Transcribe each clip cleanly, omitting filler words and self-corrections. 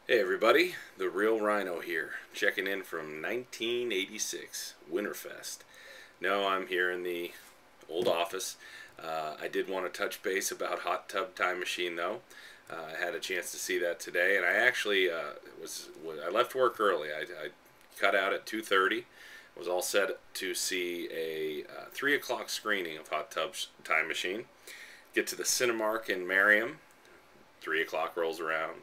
Hey everybody, the Reel Rhino here, checking in from 1986, Winterfest. No, I'm here in the old office. I did want to touch base about Hot Tub Time Machine though. I had a chance to see that today, and I actually I left work early. I cut out at 2:30. Was all set to see a 3 o'clock screening of Hot Tub Time Machine. Get to the Cinemark in Merriam. 3 o'clock rolls around.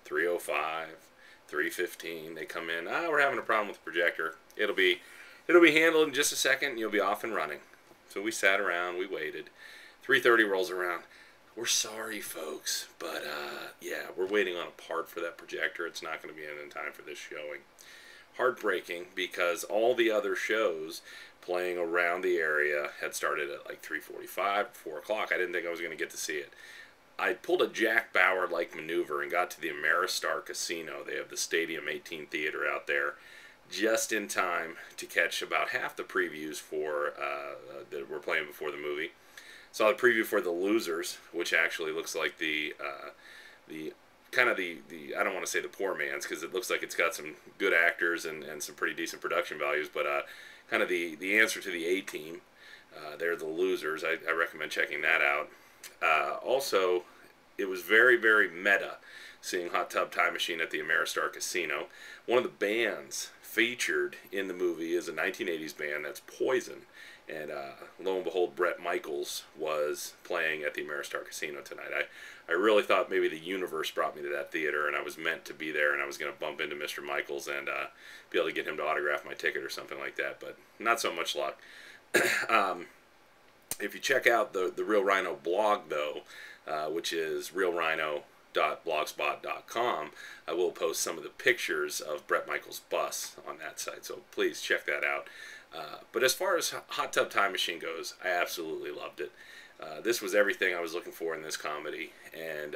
3:05, 3:15. They come in. We're having a problem with the projector. It'll be handled in just a second. And you'll be off and running. So we sat around. We waited. 3:30 rolls around. We're sorry, folks, but yeah, we're waiting on a part for that projector. It's not going to be in time for this showing. Heartbreaking because all the other shows playing around the area had started at like 3:45, 4 o'clock. I didn't think I was going to get to see it. I pulled a Jack Bauer-like maneuver and got to the Ameristar Casino. They have the Stadium 18 Theater out there just in time to catch about half the previews for that were playing before the movie. Saw the preview for The Losers, which actually looks like the kind of the I don't want to say the poor man's because it looks like it's got some good actors and some pretty decent production values, but kind of the answer to the A-Team. They're The Losers. I recommend checking that out. Also, it was very, very meta seeing Hot Tub Time Machine at the Ameristar Casino. One of the bands featured in the movie is a 1980s band that's Poison. And lo and behold, Bret Michaels was playing at the Ameristar Casino tonight. I really thought maybe the universe brought me to that theater and I was meant to be there and I was going to bump into Mr. Michaels and be able to get him to autograph my ticket or something like that. But not so much luck. If you check out the Reel Rhino blog, though, which is reelrhino.blogspot.com, I will post some of the pictures of Bret Michaels' bus on that site, so please check that out. But as far as Hot Tub Time Machine goes, I absolutely loved it. This was everything I was looking for in this comedy, and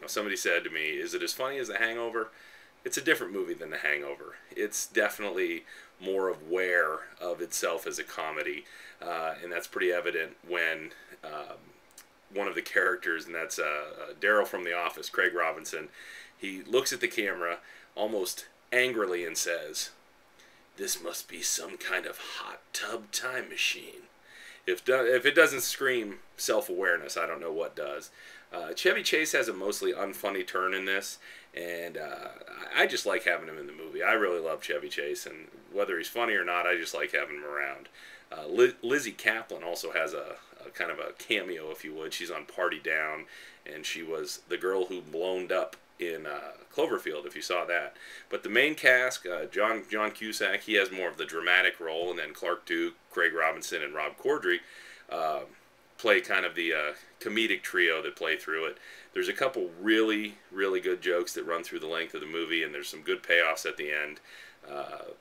somebody said to me, "Is it as funny as The Hangover?" It's a different movie than The Hangover. It's definitely more aware of itself as a comedy, and that's pretty evident when one of the characters, and that's Daryl from The Office, Craig Robinson, he looks at the camera almost angrily and says, "This must be some kind of hot tub time machine." If it doesn't scream self-awareness, I don't know what does. Chevy Chase has a mostly unfunny turn in this, and I just like having him in the movie. I really love Chevy Chase, and whether he's funny or not, I just like having him around. Lizzie Kaplan also has a kind of a cameo, if you would. She's on Party Down, and she was the girl who blown up in Cloverfield, if you saw that. But the main cast, John Cusack, he has more of the dramatic role, and then Clark Duke, Craig Robinson, and Rob Corddry play kind of the comedic trio that play through it. There's a couple really, really good jokes that run through the length of the movie, and there's some good payoffs at the end.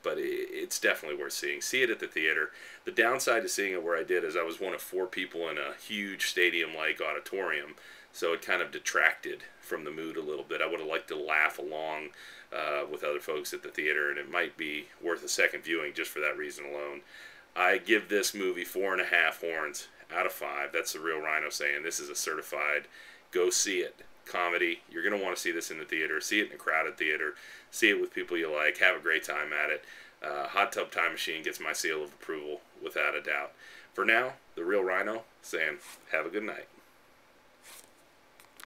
But it's definitely worth seeing. See it at the theater. The downside to seeing it where I did is I was one of 4 people in a huge stadium-like auditorium, so it kind of detracted from the mood a little bit. I would have liked to laugh along with other folks at the theater, and it might be worth a second viewing just for that reason alone. I give this movie 4.5 horns out of 5. That's the Reel Rhino saying this is a certified go see it comedy. You're going to want to see this in the theater. See it in a crowded theater. See it with people you like. Have a great time at it. Hot Tub Time Machine gets my seal of approval without a doubt. For now, the Reel Rhino saying have a good night.